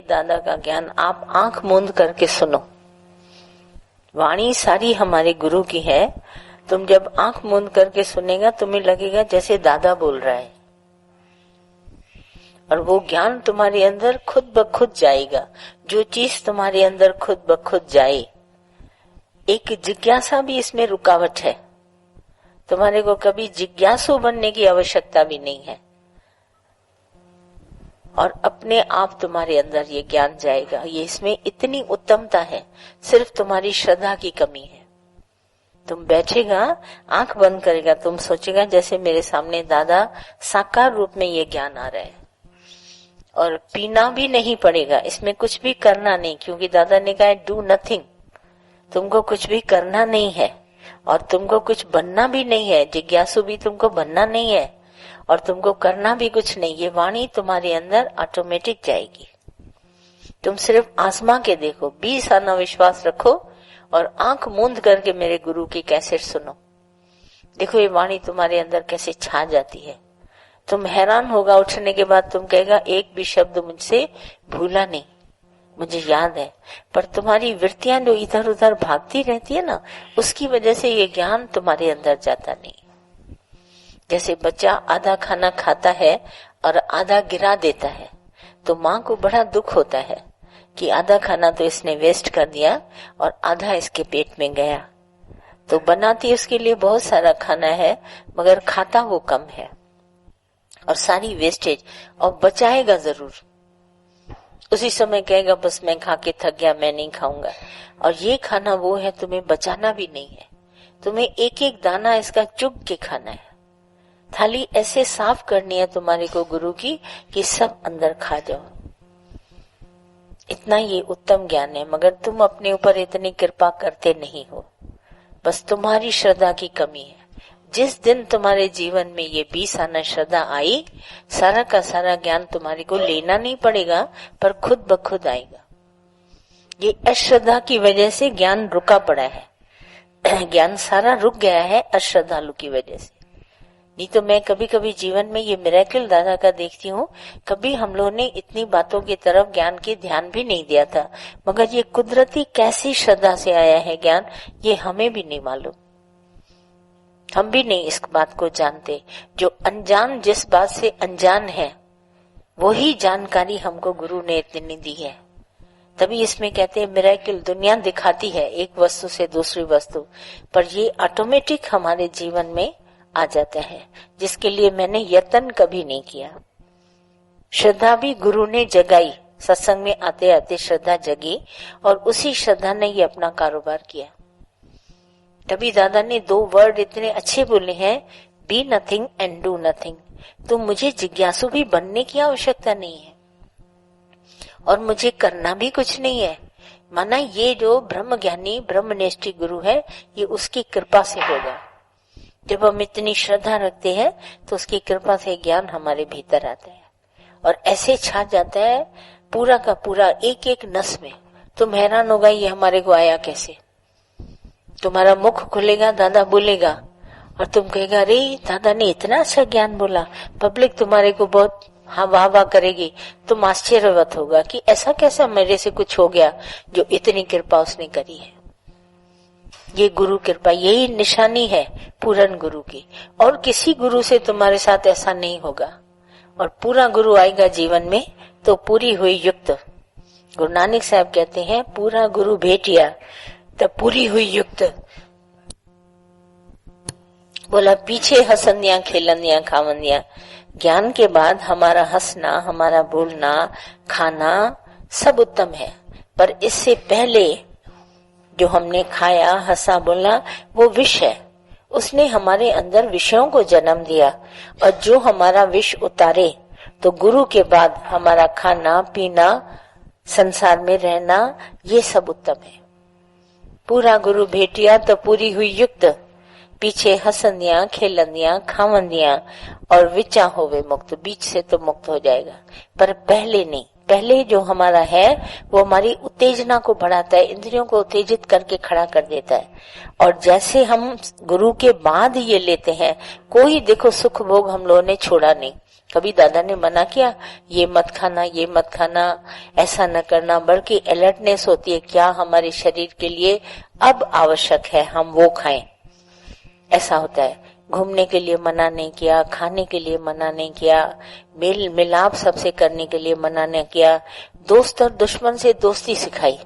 दादा का ज्ञान आप आंख मूंद करके सुनो। वाणी सारी हमारे गुरु की है। तुम जब आंख मूंद करके सुनेगा तुम्हें लगेगा जैसे दादा बोल रहा है, और वो ज्ञान तुम्हारे अंदर खुद ब खुद जाएगा। जो चीज तुम्हारे अंदर खुद ब खुद जाए, एक जिज्ञासा भी इसमें रुकावट है। तुम्हारे को कभी जिज्ञासु बनने की आवश्यकता भी नहीं है, और अपने आप तुम्हारे अंदर ये ज्ञान जाएगा। ये इसमें इतनी उत्तमता है, सिर्फ तुम्हारी श्रद्धा की कमी है। तुम बैठेगा, आंख बंद करेगा, तुम सोचेगा जैसे मेरे सामने दादा साकार रूप में ये ज्ञान आ रहा है, और पीना भी नहीं पड़ेगा, इसमें कुछ भी करना नहीं, क्योंकि दादा ने कहा डू नथिंग। तुमको कुछ भी करना नहीं है, और तुमको कुछ बनना भी नहीं है, जिज्ञासु भी तुमको बनना नहीं है, और तुमको करना भी कुछ नहीं। ये वाणी तुम्हारे अंदर ऑटोमेटिक जाएगी। तुम सिर्फ आजमा के देखो, 20 आना विश्वास रखो और आंख मूंद करके मेरे गुरु की कैसेट सुनो। देखो ये वाणी तुम्हारे अंदर कैसे छा जाती है। तुम हैरान होगा, उठने के बाद तुम कहेगा एक भी शब्द मुझसे भूला नहीं, मुझे याद है। पर तुम्हारी वृत्तियां जो इधर उधर भागती रहती है ना, उसकी वजह से ये ज्ञान तुम्हारे अंदर जाता नहीं। जैसे बच्चा आधा खाना खाता है और आधा गिरा देता है, तो माँ को बड़ा दुख होता है कि आधा खाना तो इसने वेस्ट कर दिया और आधा इसके पेट में गया। तो बनाती उसके लिए बहुत सारा खाना है, मगर खाता वो कम है, और सारी वेस्टेज, और बचाएगा जरूर। उसी समय कहेगा बस मैं खा के थक गया, मैं नहीं खाऊंगा। और ये खाना वो है, तुम्हें बचाना भी नहीं है, तुम्हें एक एक दाना इसका चुग के खाना है। थाली ऐसे साफ करनी है तुम्हारे को गुरु की कि सब अंदर खा जाओ। इतना ये उत्तम ज्ञान है, मगर तुम अपने ऊपर इतनी कृपा करते नहीं हो, बस तुम्हारी श्रद्धा की कमी है। जिस दिन तुम्हारे जीवन में ये 20 आना श्रद्धा आई, सारा का सारा ज्ञान तुम्हारे को लेना नहीं पड़ेगा, पर खुद ब खुद आएगा। ये अश्रद्धा की वजह से ज्ञान रुका पड़ा है। ज्ञान सारा रुक गया है अश्रद्धालु की वजह से। नहीं तो मैं कभी कभी जीवन में ये मिरेकल दादा का देखती हूँ, कभी हम लोगों ने इतनी बातों की तरफ ज्ञान की ध्यान भी नहीं दिया था, मगर ये कुदरती कैसी श्रद्धा से आया है ज्ञान, ये हमें भी नहीं मालूम। हम भी नहीं इस बात को जानते। जो अनजान जिस बात से अनजान है, वही जानकारी हमको गुरु ने इतनी दी है। तभी इसमें कहते हैं मिरेकल। दुनिया दिखाती है एक वस्तु से दूसरी वस्तु, पर ये ऑटोमेटिक हमारे जीवन में आ जाता है, जिसके लिए मैंने यत्न कभी नहीं किया। श्रद्धा भी गुरु ने जगाई, सत्संग में आते आते श्रद्धा जगी, और उसी श्रद्धा ने ये अपना कारोबार किया। तभी दादा ने 2 वर्ड इतने अच्छे बोले हैं, be nothing and do nothing. तो मुझे जिज्ञासु भी बनने की आवश्यकता नहीं है, और मुझे करना भी कुछ नहीं है। माना ये जो ब्रह्म ज्ञानी ब्रह्मनिष्ठ गुरु है, ये उसकी कृपा से होगा। जब हम इतनी श्रद्धा रखते हैं तो उसकी कृपा से ज्ञान हमारे भीतर आता है, और ऐसे छा जाता है पूरा का पूरा एक एक नस में। तुम हैरान होगा ये हमारे को आया कैसे। तुम्हारा मुख खुलेगा, दादा बोलेगा, और तुम कहेगा अरे दादा ने इतना अच्छा ज्ञान बोला। पब्लिक तुम्हारे को बहुत वाह वाह करेगी। तुम आश्चर्यवत होगा कि ऐसा कैसा मेरे से कुछ हो गया जो इतनी कृपा उसने करी है। ये गुरु कृपा, यही निशानी है पूर्ण गुरु की, और किसी गुरु से तुम्हारे साथ ऐसा नहीं होगा। और पूरा गुरु आएगा जीवन में तो पूरी हुई युक्त। गुरु नानक साहब कहते हैं पूरा गुरु भेटिया तब पूरी हुई युक्त। बोला पीछे हसंदियां खेलंदियां खावंदियां। ज्ञान के बाद हमारा हंसना, हमारा बोलना, खाना सब उत्तम है, पर इससे पहले जो हमने खाया, हंसा, बोला, वो विष है। उसने हमारे अंदर विषयों को जन्म दिया, और जो हमारा विष उतारे, तो गुरु के बाद हमारा खाना पीना, संसार में रहना, ये सब उत्तम है। पूरा गुरु भेटिया तो पूरी हुई युक्त। पीछे हसंदियां खेलंदियां खावंदियां, और विचा होवे मुक्त। बीच से तो मुक्त हो जाएगा, पर पहले नहीं। पहले जो हमारा है वो हमारी उत्तेजना को बढ़ाता है, इंद्रियों को उत्तेजित करके खड़ा कर देता है। और जैसे हम गुरु के बाद ये लेते हैं, कोई देखो सुख भोग हम लोगों ने छोड़ा नहीं। कभी दादा ने मना किया ये मत खाना, ये मत खाना, ऐसा न करना, बल्कि अलर्टनेस होती है क्या हमारे शरीर के लिए अब आवश्यक है, हम वो खाएं। ऐसा होता है। घूमने के लिए मना नहीं किया, खाने के लिए मना नहीं किया, मेल मिलाप सबसे करने के लिए मना नहीं किया, दोस्त और दुश्मन से दोस्ती सिखाई।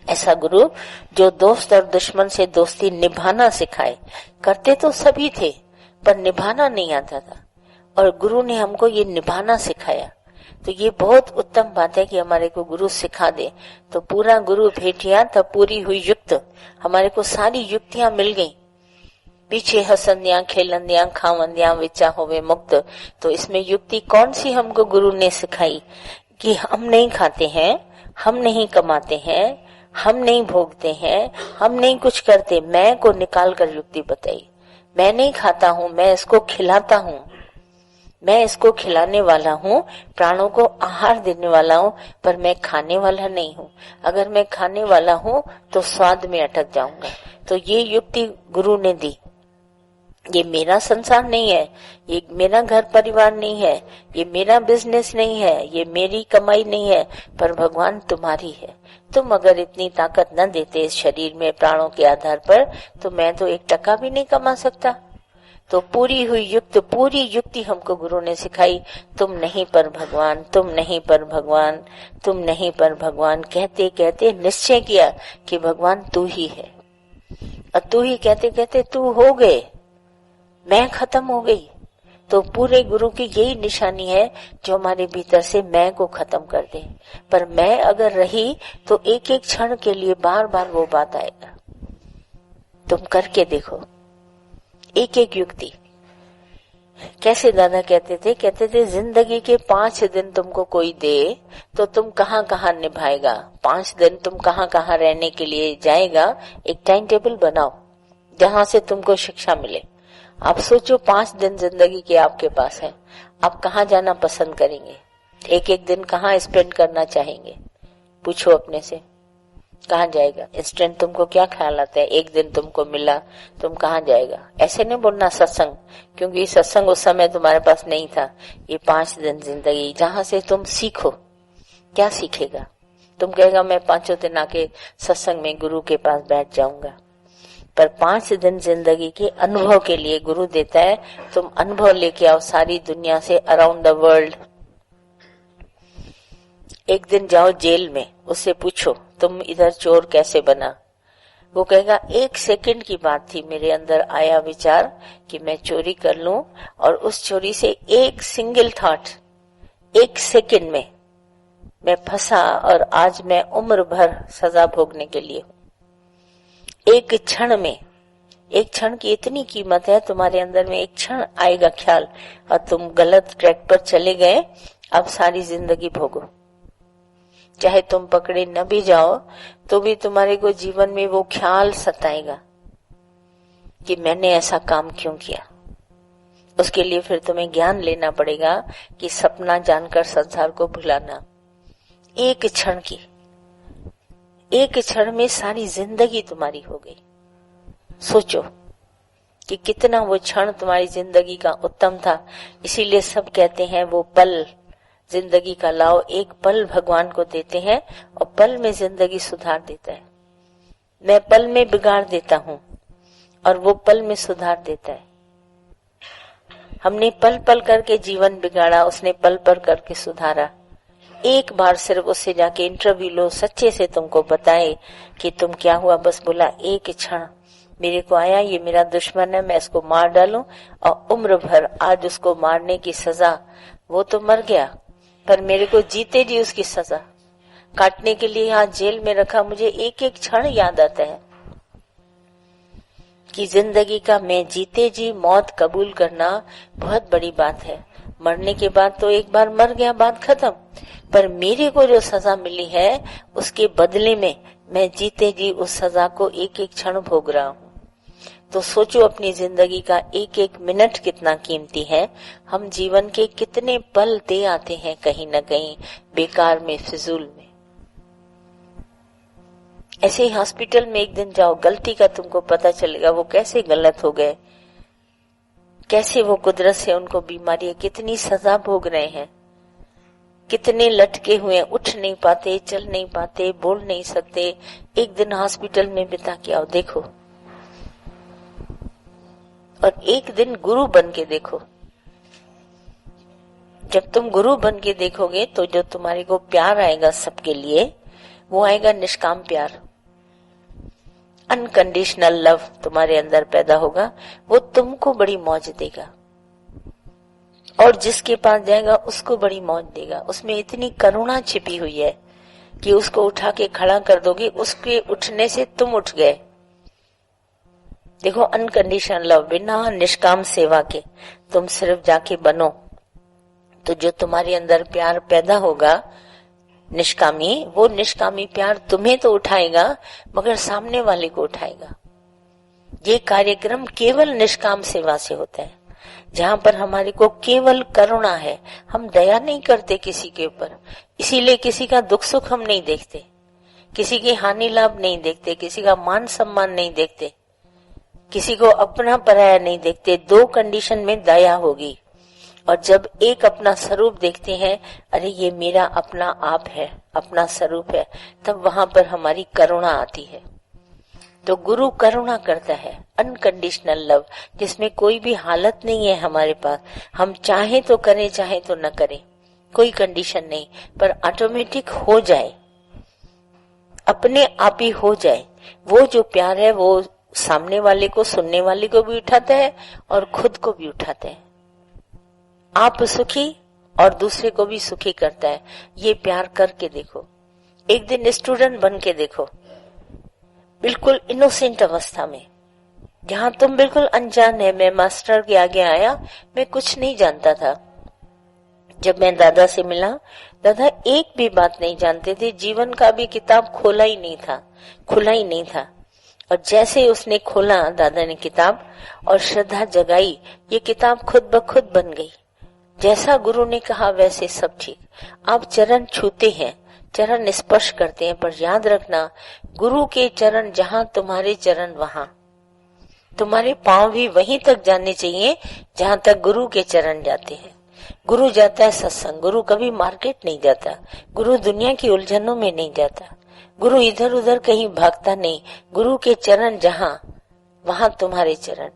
ऐसा गुरु जो दोस्त और दुश्मन से दोस्ती निभाना सिखाए। करते तो सभी थे पर निभाना नहीं आता था, और गुरु ने हमको ये निभाना सिखाया। तो ये बहुत उत्तम बात है कि हमारे को गुरु सिखा दे। तो पूरा गुरु भेटिया तब पूरी हुई युक्त, हमारे को सारी युक्तियां मिल गई। पीछे हसंदियां खेलंदियां खावंदियां विचा होवे मुक्त। तो इसमें युक्ति कौन सी हमको गुरु ने सिखाई कि हम नहीं खाते हैं, हम नहीं कमाते हैं, हम नहीं भोगते हैं, हम नहीं कुछ करते, मैं को निकाल कर युक्ति बताई। मैं नहीं खाता हूँ, मैं इसको खिलाता हूँ, मैं इसको खिलाने वाला हूँ, प्राणों को आहार देने वाला हूँ, पर मैं खाने वाला नहीं हूँ। अगर मैं खाने वाला हूँ तो स्वाद में अटक जाऊंगा। तो ये युक्ति गुरु ने दी। ये मेरा संसार नहीं है, ये मेरा घर परिवार नहीं है, ये मेरा बिजनेस नहीं है, ये मेरी कमाई नहीं है, पर भगवान तुम्हारी है। तुम अगर इतनी ताकत न देते इस शरीर में प्राणों के आधार पर, तो मैं तो 1 टका भी नहीं कमा सकता। तो पूरी हुई पूरी युक्ति हमको गुरु ने सिखाई। तुम नहीं पर भगवान, तुम नहीं पर भगवान, तुम नहीं पर भगवान कहते कहते निश्चय किया कि भगवान तू ही है। और तू ही कहते कहते तू हो गए, मैं खत्म हो गई। तो पूरे गुरु की यही निशानी है जो हमारे भीतर से मैं को खत्म कर दे। पर मैं अगर रही तो एक एक क्षण के लिए बार बार वो बात आएगा। तुम करके देखो एक एक युक्ति। कैसे दादा कहते थे जिंदगी के 5 दिन तुमको कोई दे तो तुम कहाँ कहाँ निभाएगा, 5 दिन तुम कहाँ कहाँ रहने के लिए जाएगा। एक टाइम टेबल बनाओ जहां से तुमको शिक्षा मिले। आप सोचो 5 दिन जिंदगी के आपके पास है, आप कहाँ जाना पसंद करेंगे, एक एक दिन कहाँ स्पेंड करना चाहेंगे। पूछो अपने से कहाँ जाएगा। इंस्टेंट तुमको क्या ख्याल आता है, एक दिन तुमको मिला, तुम कहाँ जाएगा। ऐसे नहीं बोलना सत्संग, क्योंकि सत्संग उस समय तुम्हारे पास नहीं था। ये 5 दिन जिंदगी जहां से तुम सीखो। क्या सीखेगा? तुम कहेगा मैं 5 दिन आके सत्संग में गुरु के पास बैठ जाऊंगा, पर 5 दिन जिंदगी के अनुभव के लिए गुरु देता है। तुम अनुभव लेके आओ सारी दुनिया से, अराउंड द वर्ल्ड। एक दिन जाओ जेल में, उससे पूछो तुम इधर चोर कैसे बना। वो कहेगा 1 सेकंड की बात थी, मेरे अंदर आया विचार कि मैं चोरी कर लूं, और उस चोरी से एक सिंगल थॉट 1 सेकंड में मैं फंसा, और आज मैं उम्र भर सजा भोगने के लिए हूं। एक क्षण में, एक क्षण की इतनी कीमत है। तुम्हारे अंदर में एक क्षण आएगा ख्याल और तुम गलत ट्रैक पर चले गए, अब सारी जिंदगी भोगो। चाहे तुम पकड़े न भी जाओ तो भी तुम्हारे को जीवन में वो ख्याल सताएगा कि मैंने ऐसा काम क्यों किया। उसके लिए फिर तुम्हें ज्ञान लेना पड़ेगा कि सपना जानकर संसार को भुलाना। एक क्षण की, एक क्षण में सारी जिंदगी तुम्हारी हो गई। सोचो कि कितना वो क्षण तुम्हारी जिंदगी का उत्तम था। इसीलिए सब कहते हैं वो पल जिंदगी का लाओ, एक पल भगवान को देते हैं और पल में जिंदगी सुधार देता है। मैं पल में बिगाड़ देता हूँ और वो पल में सुधार देता है। हमने पल पल करके जीवन बिगाड़ा, उसने पल पल करके सुधारा। एक बार सिर्फ उससे जाके इंटरव्यू लो, सच्चे से तुमको बताए कि तुम क्या हुआ। बस बोला एक क्षण मेरे को आया, ये मेरा दुश्मन है, मैं इसको मार डालूं, और उम्र भर आज उसको मारने की सजा। वो तो मर गया, पर मेरे को जीते जी उसकी सजा काटने के लिए यहाँ जेल में रखा। मुझे एक एक क्षण याद आता है कि जिंदगी का मैं जीते जी मौत कबूल करना बहुत बड़ी बात है। मरने के बाद तो एक बार मर गया, बात खत्म। पर मेरे को जो सजा मिली है उसके बदले में मैं जीते जी उस सजा को एक एक क्षण भोग रहा हूँ। तो सोचो अपनी जिंदगी का एक एक मिनट कितना कीमती है। हम जीवन के कितने पल दे आते हैं कहीं न कहीं बेकार में, फिजूल में। ऐसे ही हॉस्पिटल में एक दिन जाओ, गलती का तुमको पता चलेगा वो कैसे गलत हो गए। कैसे वो कुदरत से उनको बीमारी है, कितनी सजा भोग रहे हैं, कितने लटके हुए, उठ नहीं पाते, चल नहीं पाते, बोल नहीं सकते। एक दिन हॉस्पिटल में बिता के आओ, देखो, और एक दिन गुरु बन के देखो। जब तुम गुरु बन के देखोगे तो जो तुम्हारे को प्यार आएगा सबके लिए, वो आएगा निष्काम प्यार, अनकंडीशनल लव तुम्हारे अंदर पैदा होगा। वो तुमको बड़ी मौज देगा और जिसके पास जाएगा उसको बड़ी मौज देगा। उसमें इतनी करुणा छिपी हुई है कि उसको उठा के खड़ा कर दोगे, उसके उठने से तुम उठ गए। देखो, अनकंडीशनल लव, बिना निष्काम सेवा के तुम सिर्फ जाके बनो, तो जो तुम्हारे अंदर प्यार पैदा होगा निष्कामी, वो निष्कामी प्यार तुम्हें तो उठाएगा मगर सामने वाले को उठाएगा। ये कार्यक्रम केवल निष्काम सेवा से होता है, जहाँ पर हमारे को केवल करुणा है। हम दया नहीं करते किसी के ऊपर, इसीलिए किसी का दुख सुख हम नहीं देखते, किसी की हानि लाभ नहीं देखते, किसी का मान सम्मान नहीं देखते, किसी को अपना पराया नहीं देखते। दो कंडीशन में दया होगी, और जब एक अपना स्वरूप देखते हैं, अरे ये मेरा अपना आप है, अपना स्वरूप है, तब वहां पर हमारी करुणा आती है। तो गुरु करुणा करता है, अनकंडीशनल लव, जिसमें कोई भी हालत नहीं है हमारे पास। हम चाहे तो करें, चाहे तो न करें, कोई कंडीशन नहीं, पर ऑटोमेटिक हो जाए, अपने आप ही हो जाए। वो जो प्यार है वो सामने वाले को, सुनने वाले को भी उठाता है और खुद को भी उठाता है। आप सुखी और दूसरे को भी सुखी करता है। ये प्यार करके देखो, एक दिन स्टूडेंट बन के देखो, बिल्कुल इनोसेंट अवस्था में, जहां तुम बिल्कुल अनजान है। मैं मास्टर के आगे आया, मैं कुछ नहीं जानता था। जब मैं दादा से मिला, दादा एक भी बात नहीं जानते थे, जीवन का भी किताब खोला ही नहीं था, खुला ही नहीं था। और जैसे उसने खोला दादा ने किताब और श्रद्धा जगाई, ये किताब खुद ब खुद बन गई। जैसा गुरु ने कहा वैसे सब ठीक। आप चरण छूते हैं, चरण स्पर्श करते हैं, पर याद रखना, गुरु के चरण जहां तुम्हारे चरण वहां, तुम्हारे पांव भी वहीं तक जाने चाहिए जहां तक गुरु के चरण जाते हैं। गुरु जाता है सत्संग, गुरु कभी मार्केट नहीं जाता, गुरु दुनिया की उलझनों में नहीं जाता, गुरु इधर उधर कहीं भागता नहीं। गुरु के चरण जहां, वहां तुम्हारे चरण।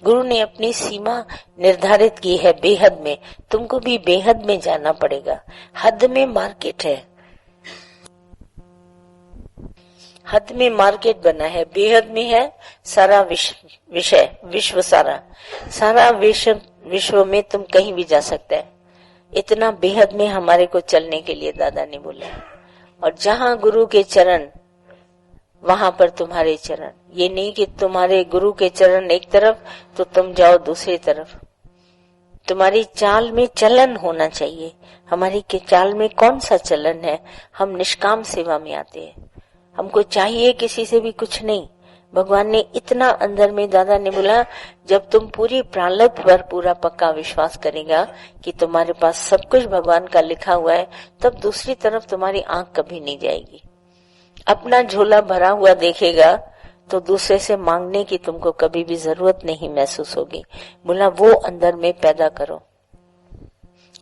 गुरु ने अपनी सीमा निर्धारित की है बेहद में, तुमको भी बेहद में जाना पड़ेगा। हद में मार्केट है, हद में मार्केट बना है, बेहद में है सारा विषय, विश्व सारा विश्व में तुम कहीं भी जा सकता है। इतना बेहद में हमारे को चलने के लिए दादा ने बोला। और जहां गुरु के चरण, वहां पर तुम्हारे चरण। ये नहीं कि तुम्हारे गुरु के चरण एक तरफ तो तुम जाओ दूसरी तरफ। तुम्हारी चाल में चलन होना चाहिए। हमारी के चाल में कौन सा चलन है? हम निष्काम सेवा में आते हैं, हमको चाहिए किसी से भी कुछ नहीं। भगवान ने इतना अंदर में, दादा ने बोला, जब तुम पूरी प्रारब्ध पर पूरा पक्का विश्वास करेगा कि तुम्हारे पास सब कुछ भगवान का लिखा हुआ है, तब दूसरी तरफ तुम्हारी आंख कभी नहीं जाएगी। अपना झोला भरा हुआ देखेगा तो दूसरे से मांगने की तुमको कभी भी जरूरत नहीं महसूस होगी। बोला वो अंदर में पैदा करो।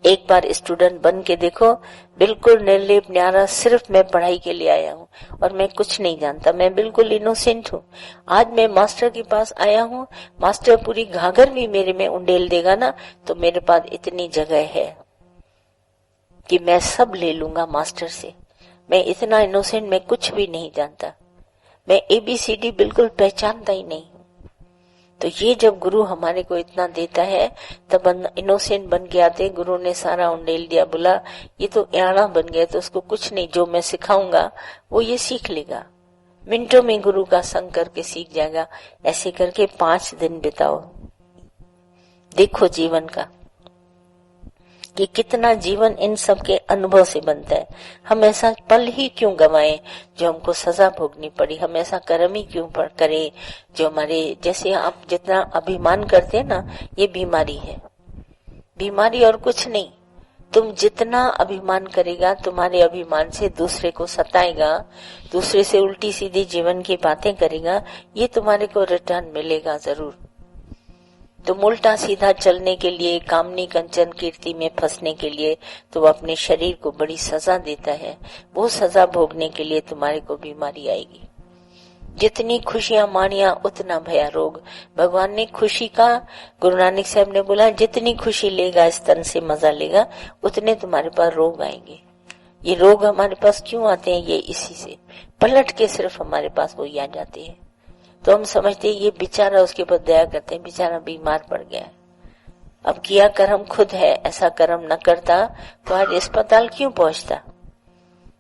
एक बार स्टूडेंट बन के देखो, बिल्कुल निर्लेप न्यारा, सिर्फ मैं पढ़ाई के लिए आया हूँ और मैं कुछ नहीं जानता, मैं बिल्कुल इनोसेंट हूँ। आज मैं मास्टर के पास आया हूँ, मास्टर पूरी घाघर भी मेरे में उंडेल देगा ना, तो मेरे पास इतनी जगह है कि मैं सब ले लूंगा मास्टर से। मैं इतना इनोसेंट, मैं कुछ भी नहीं जानता, मैं ABCD बिल्कुल पहचानता ही नहीं। तो ये जब गुरु हमारे को इतना देता है, तब इनोसेंट बन के आते। गुरु ने सारा उंडेल दिया, बोला ये तो याना बन गया, तो उसको कुछ नहीं, जो मैं सिखाऊंगा वो ये सीख लेगा। मिनटों में गुरु का संग करके सीख जाएगा। ऐसे करके 5 दिन बिताओ, देखो जीवन का कि कितना जीवन इन सब के अनुभव से बनता है। हम ऐसा पल ही क्यों गवाएं जो हमको सजा भोगनी पड़ी? हम ऐसा कर्म ही क्यों करें जो हमारे, जैसे आप जितना अभिमान करते हैं ना, ये बीमारी है, बीमारी और कुछ नहीं। तुम जितना अभिमान करेगा, तुम्हारे अभिमान से दूसरे को सताएगा, दूसरे से उल्टी सीधी जीवन की बातें करेगा, ये तुम्हारे को रिटर्न मिलेगा जरूर। तुम उल्टा सीधा चलने के लिए, कामनी कंचन कीर्ति में फंसने के लिए तो वो अपने शरीर को बड़ी सजा देता है। वो सजा भोगने के लिए तुम्हारे को बीमारी आएगी। जितनी खुशियां मानिया उतना भया रोग। भगवान ने खुशी का, गुरु नानक साहब ने बोला जितनी खुशी लेगा, इस तन से मजा लेगा, उतने तुम्हारे पास रोग आएंगे। ये रोग हमारे पास क्यों आते हैं? ये इसी से पलट के सिर्फ हमारे पास वही आ जाते हैं। तो हम समझते हैं ये बेचारा, उसके ऊपर दया करते हैं, बेचारा बीमार पड़ गया है। अब किया कर्म खुद है, ऐसा कर्म न करता तो आज अस्पताल क्यों पहुंचता।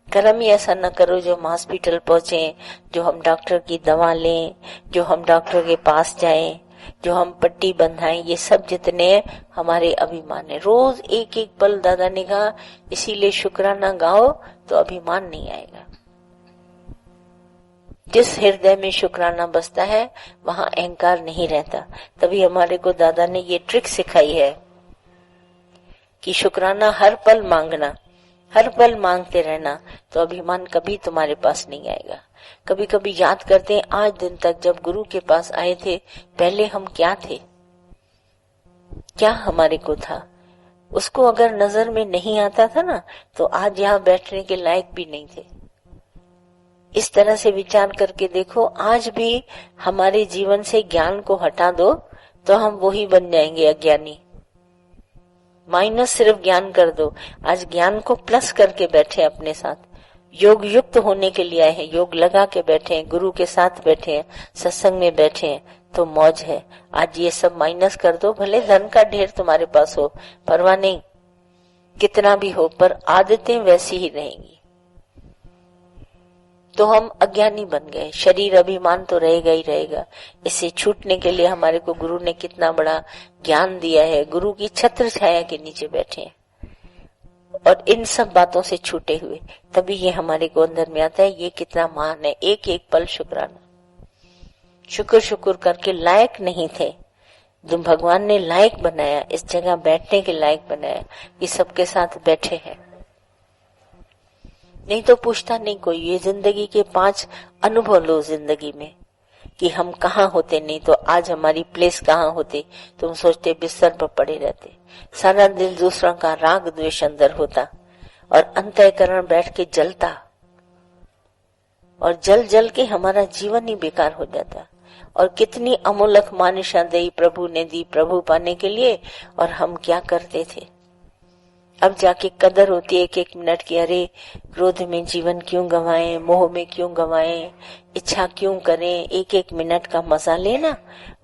कर्म ही ऐसा न करो जो हम हॉस्पिटल पहुंचे, जो हम डॉक्टर की दवा लें, जो हम डॉक्टर के पास जाएं, जो हम पट्टी बंधाएं। ये सब जितने हमारे अभिमान है। रोज एक एक पल दादा ने कहा, इसीलिए शुक्राना गाओ तो अभिमान नहीं आएगा। जिस हृदय में शुक्राना बसता है वहां अहंकार नहीं रहता। तभी हमारे को दादा ने ये ट्रिक सिखाई है कि शुक्राना हर पल मांगना, हर पल मांगते रहना, तो अभिमान कभी तुम्हारे पास नहीं आएगा। कभी कभी याद करते हैं आज दिन तक जब गुरु के पास आए थे, पहले हम क्या थे, क्या हमारे को था। उसको अगर नजर में नहीं आता था ना तो आज यहाँ बैठने के लायक भी नहीं थे। इस तरह से विचार करके देखो, आज भी हमारे जीवन से ज्ञान को हटा दो तो हम वही बन जाएंगे, अज्ञानी। माइनस सिर्फ ज्ञान कर दो, आज ज्ञान को प्लस करके बैठे अपने साथ, योग युक्त होने के लिए आए हैं, योग लगा के बैठे हैं, गुरु के साथ बैठे हैं, सत्संग में बैठे हैं, तो मौज है। आज ये सब माइनस कर दो, भले धन का ढेर तुम्हारे पास हो, परवाह नहीं, कितना भी हो, पर आदतें वैसी ही रहेंगी। तो हम अज्ञानी बन गए, शरीर अभिमान तो रहेगा ही रहेगा। इससे छूटने के लिए हमारे को गुरु ने कितना बड़ा ज्ञान दिया है। गुरु की छत्र छाया के नीचे बैठे हैं और इन सब बातों से छूटे हुए, तभी ये हमारे को अंदर में आता है, ये कितना महान है। एक एक पल शुक्राना, शुक्र शुक्र करके। लायक नहीं थे, जो भगवान ने लायक बनाया, इस जगह बैठने के लायक बनाया, ये सबके साथ बैठे हैं। नहीं तो पूछता नहीं कोई। ये जिंदगी के 5 अनुभव लो जिंदगी में कि हम कहाँ होते, नहीं तो आज हमारी प्लेस कहाँ होती। तुम सोचते बिस्तर पर पड़े रहते, सारा दिन दूसरों का राग द्वेष अंदर होता और अंतःकरण बैठ के जलता, और जल जल के हमारा जीवन ही बेकार हो जाता। और कितनी अमूलक मानिशा दी प्रभु ने दी प्रभु पाने के लिए, और हम क्या करते थे। अब जाके कदर होती है एक एक मिनट की। अरे क्रोध में जीवन क्यों गंवाएं, मोह में क्यों गंवाएं, इच्छा क्यों करें, एक एक मिनट का मजा लेना।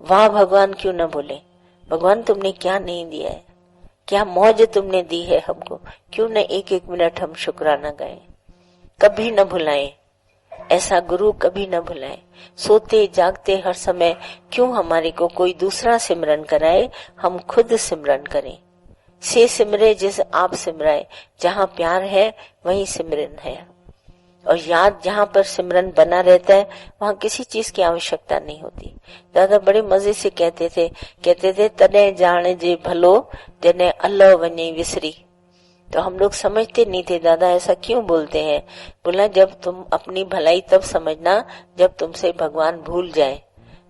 वाह भगवान क्यों न बोले, भगवान तुमने क्या नहीं दिया है, क्या मौज तुमने दी है हमको, क्यों न एक एक मिनट हम शुक्राना गाएं। कभी न भुलाएं, ऐसा गुरु कभी न भुलाएं। सोते जागते हर समय क्यों हमारे को कोई दूसरा सिमरन कराए, हम खुद सिमरन करें। से सिमरे जिस आप सिमराए, जहाँ प्यार है वहीं सिमरन है। और याद जहाँ पर सिमरन बना रहता है वहाँ किसी चीज की आवश्यकता नहीं होती। दादा बड़े मजे से कहते थे तने जाने जे भलो जने अल्लाह वने विसरी। तो हम लोग समझते नहीं थे दादा ऐसा क्यों बोलते हैं। बोला जब तुम अपनी भलाई तब समझना जब तुमसे भगवान भूल जाए।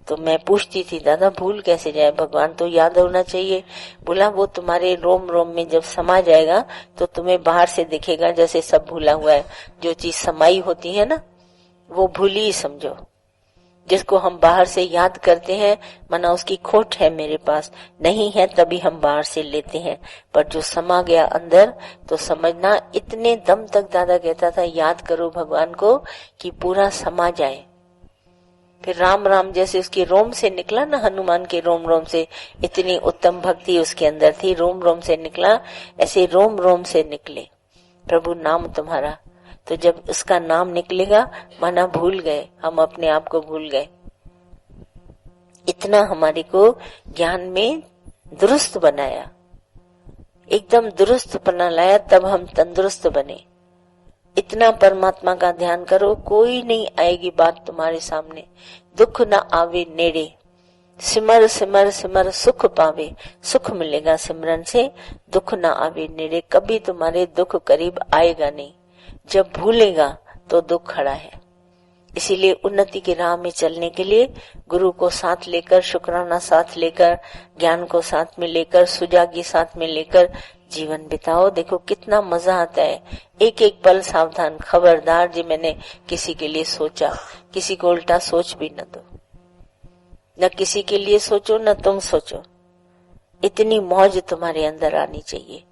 तो मैं पूछती थी दादा भूल कैसे जाए, भगवान तो याद होना चाहिए। बोला वो तुम्हारे रोम रोम में जब समा जाएगा तो तुम्हें बाहर से दिखेगा जैसे सब भूला हुआ है। जो चीज समाई होती है ना वो भूली ही समझो। जिसको हम बाहर से याद करते हैं माना उसकी खोट है मेरे पास, नहीं है तभी हम बाहर से लेते हैं। पर जो समा गया अंदर तो समझना इतने दम तक दादा कहता था याद करो भगवान को कि पूरा समा जाए। फिर राम राम जैसे उसके रोम से निकला ना, हनुमान के रोम रोम से इतनी उत्तम भक्ति उसके अंदर थी, रोम रोम से निकला, ऐसे रोम रोम से निकले प्रभु नाम तुम्हारा। तो जब उसका नाम निकलेगा माना भूल गए, हम अपने आप को भूल गए। इतना हमारे को ज्ञान में दुरुस्त बनाया, एकदम दुरुस्त बना लाया, तब हम तंदुरुस्त बने। इतना परमात्मा का ध्यान करो, कोई नहीं आएगी बात तुम्हारे सामने, दुख न आवे नेड़े। सिमर सिमर सिमर सुख पावे, सुख मिलेगा सिमरन से, दुख न आवे नेड़े। कभी तुम्हारे दुख करीब आएगा नहीं, जब भूलेगा तो दुख खड़ा है। इसीलिए उन्नति की राह में चलने के लिए गुरु को साथ लेकर, शुक्राना साथ लेकर, ज्ञान को साथ में लेकर, सुजागी साथ में लेकर जीवन बिताओ। देखो कितना मजा आता है। एक एक पल सावधान, खबरदार जी मैंने किसी के लिए सोचा, किसी को उल्टा सोच भी न दो, न किसी के लिए सोचो न तुम सोचो। इतनी मौज तुम्हारे अंदर आनी चाहिए।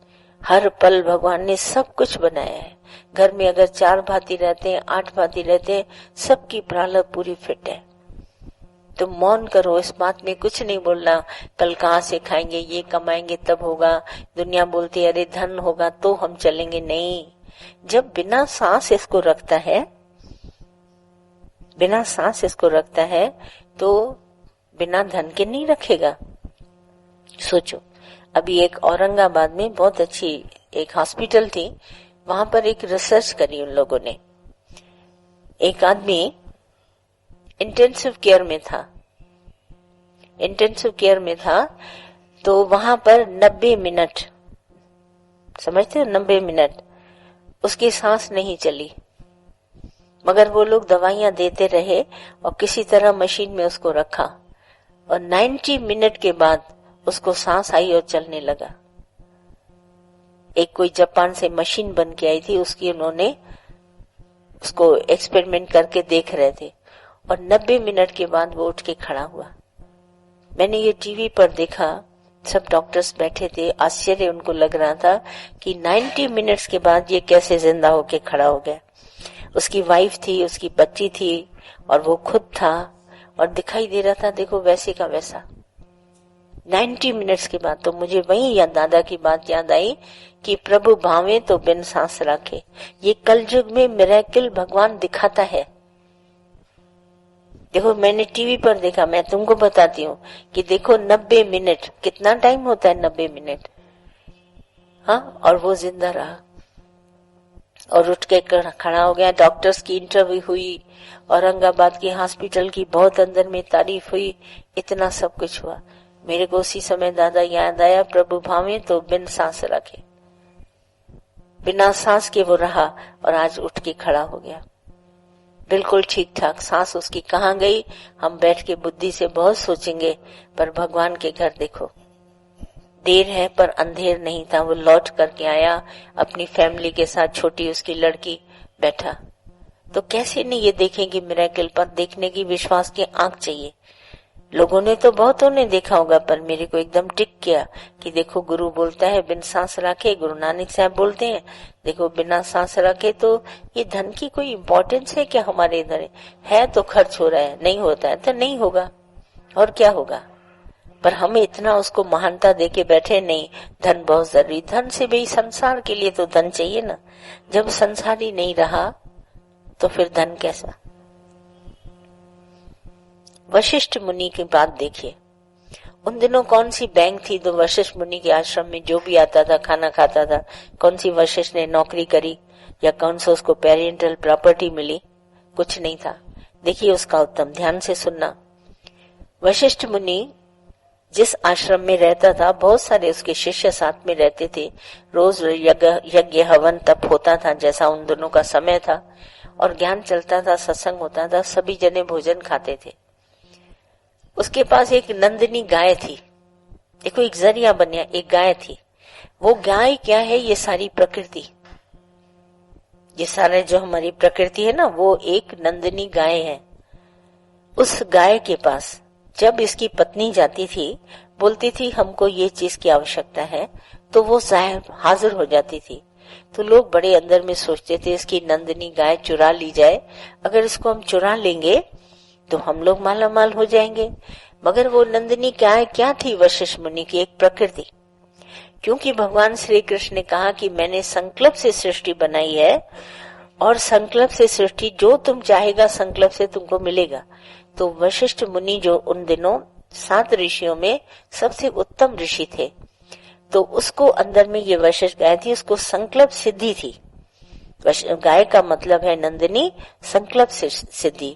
हर पल भगवान ने सब कुछ बनाया है। घर में अगर 4 भाती रहते हैं, 8 भाती रहते हैं, सबकी प्रारब्ध पूरी फिट है। तुम मौन करो, इस बात में कुछ नहीं बोलना, कल कहाँ से खाएंगे, ये कमाएंगे तब होगा। दुनिया बोलती है अरे धन होगा तो हम चलेंगे। नहीं, जब बिना सांस इसको रखता है, बिना सांस इसको रखता है तो बिना धन के नहीं रखेगा। सोचो, अभी एक औरंगाबाद में बहुत अच्छी एक हॉस्पिटल थी, वहां पर एक रिसर्च करी उन लोगों ने। एक आदमी इंटेंसिव केयर में था, तो वहां पर 90 मिनट, समझते हो, 90 मिनट उसकी सांस नहीं चली, मगर वो लोग दवाइयां देते रहे और किसी तरह मशीन में उसको रखा और 90 मिनट के बाद उसको सांस आई और चलने लगा। एक कोई जापान से मशीन बन के आई थी, उसकी उन्होंने उसको एक्सपेरिमेंट करके देख रहे थे और 90 मिनट के बाद वो उठ के खड़ा हुआ। मैंने ये टीवी पर देखा, सब डॉक्टर्स बैठे थे, आश्चर्य उनको लग रहा था कि 90 मिनट्स के बाद ये कैसे जिंदा होके खड़ा हो गया। उसकी वाइफ थी, उसकी बच्ची थी और वो खुद था और दिखाई दे रहा था देखो वैसे का वैसा। 90 मिनट्स के बाद तो मुझे वही दादा की बात याद आई कि प्रभु भावे तो बिन सांस रखे। ये कलयुग में मिरेकल भगवान दिखाता है। देखो मैंने टीवी पर देखा, मैं तुमको बताती हूँ कि देखो 90 मिनट कितना टाइम होता है, 90 मिनट, हाँ, और वो जिंदा रहा और उठ के खड़ा हो गया। डॉक्टर्स की इंटरव्यू हुई, औरंगाबाद की हॉस्पिटल की बहुत अंदर में तारीफ हुई, इतना सब कुछ हुआ। मेरे को उसी समय दादा याद आया, प्रभु भावे तो बिन सांस रखे। बिना सांस के वो रहा और आज उठ के खड़ा हो गया, बिल्कुल ठीक ठाक। सांस उसकी कहाँ गई हम बैठ के बुद्धि से बहुत सोचेंगे, पर भगवान के घर देखो, देर है पर अंधेर नहीं था। वो लौट करके आया अपनी फैमिली के साथ, छोटी उसकी लड़की, बैठा। तो कैसे नहीं ये देखेंगे मिरेकल, पर देखने की विश्वास की आंख चाहिए। लोगों ने तो बहुतों ने देखा होगा, पर मेरे को एकदम टिक किया कि देखो गुरु बोलता है बिन सांस रखे, गुरु नानक साहब बोलते हैं देखो बिना सांस रखे। तो ये धन की कोई इम्पोर्टेंस है क्या हमारे इधर? है तो खर्च हो रहा है, नहीं होता है तो नहीं होगा, और क्या होगा। पर हम इतना उसको महानता देके बैठे, नहीं धन बहुत जरूरी। धन से भी संसार के लिए तो धन चाहिए ना। जब संसार ही नहीं रहा तो फिर धन कैसा। वशिष्ठ मुनि की बात देखिए, उन दिनों कौन सी बैंक थी तो वशिष्ठ मुनि के आश्रम में जो भी आता था खाना खाता था। कौन सी वशिष्ठ ने नौकरी करी या कौन सा उसको पेरेंटल प्रॉपर्टी मिली, कुछ नहीं था। देखिए उसका उत्तम, ध्यान से सुनना। वशिष्ठ मुनि जिस आश्रम में रहता था, बहुत सारे उसके शिष्य साथ में रहते थे। रोज यज्ञ हवन तप होता था जैसा उन दोनों का समय था, और ज्ञान चलता था, सत्संग होता था, सभी जने भोजन खाते थे। उसके पास एक नंदिनी गाय थी। देखो एक जरिया बनिया, एक गाय थी। वो गाय क्या है, ये सारी प्रकृति, ये सारे जो हमारी प्रकृति है ना, वो एक नंदिनी गाय है। उस गाय के पास जब इसकी पत्नी जाती थी, बोलती थी हमको ये चीज की आवश्यकता है, तो वो हाजिर हो जाती थी। तो लोग बड़े अंदर में सोचते थे इसकी नंदिनी गाय चुरा ली जाए, अगर इसको हम चुरा लेंगे तो हम लोग माला माल हो जाएंगे। मगर वो नंदिनी गाय क्या थी वशिष्ठ मुनि की? एक प्रकृति। क्योंकि भगवान श्री कृष्ण ने कहा कि मैंने संकल्प से सृष्टि बनाई है, और संकल्प से सृष्टि जो तुम चाहेगा संकल्प से तुमको मिलेगा। तो वशिष्ठ मुनि जो उन दिनों 7 ऋषियों में सबसे उत्तम ऋषि थे, तो उसको अंदर में ये वशिष्ठ गाय थी, उसको संकल्प सिद्धि थी। गाय का मतलब है नंदिनी, संकल्प सिद्धि।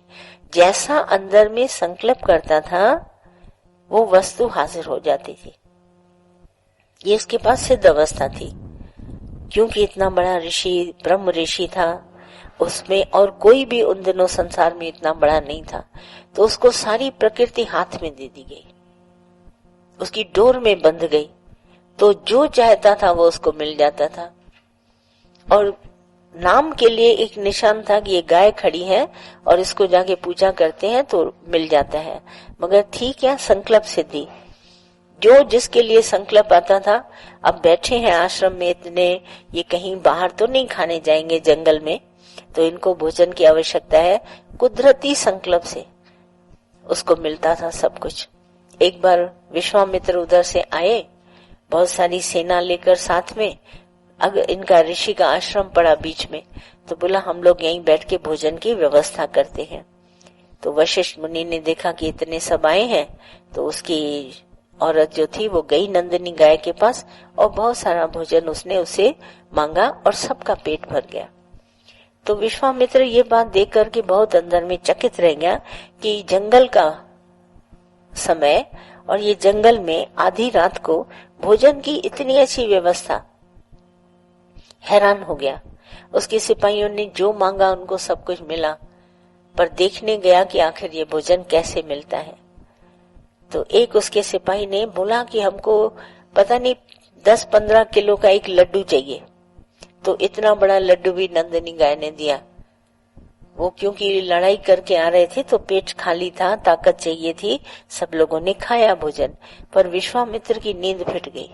जैसा अंदर में संकल्प करता था वो वस्तु हाजिर हो जाती थी। ये उसके पास सिद्ध अवस्था थी, क्योंकि इतना बड़ा ऋषि, ब्रह्म ऋषि था, उसमें, और कोई भी उन दिनों संसार में इतना बड़ा नहीं था, तो उसको सारी प्रकृति हाथ में दे दी गई, उसकी डोर में बंध गई, तो जो चाहता था वो उसको मिल जाता था। और नाम के लिए एक निशान था कि ये गाय खड़ी है और इसको जाके पूजा करते हैं तो मिल जाता है, मगर थी क्या? संकल्प सिद्धि। जो जिसके लिए संकल्प आता था, अब बैठे हैं आश्रम में इतने, ये कहीं बाहर तो नहीं खाने जाएंगे जंगल में, तो इनको भोजन की आवश्यकता है, कुदरती संकल्प से उसको मिलता था सब कुछ। एक बार विश्वामित्र उधर से आए, बहुत सारी सेना लेकर साथ में, अगर इनका ऋषि का आश्रम पड़ा बीच में, तो बोला हम लोग यहीं बैठ के भोजन की व्यवस्था करते हैं। तो वशिष्ठ मुनि ने देखा कि इतने सब आए हैं, तो उसकी औरत जो थी वो गई नंदिनी गाय के पास और बहुत सारा भोजन उसने उसे मांगा और सबका पेट भर गया। तो विश्वामित्र ये बात देख करके बहुत अंदर में चकित रह गया कि जंगल का समय और ये जंगल में आधी रात को भोजन की इतनी अच्छी व्यवस्था, हैरान हो गया। उसके सिपाहियों ने जो मांगा उनको सब कुछ मिला, पर देखने गया कि आखिर ये भोजन कैसे मिलता है। तो एक उसके सिपाही ने बोला कि हमको पता नहीं 10-15 किलो का एक लड्डू चाहिए। तो इतना बड़ा लड्डू भी नंदिनी गाय ने दिया। वो क्योंकि लड़ाई करके आ रहे थे तो पेट खाली था, ताकत चाहिए थी, सब लोगों ने खाया भोजन, पर विश्वामित्र की नींद फिट गई।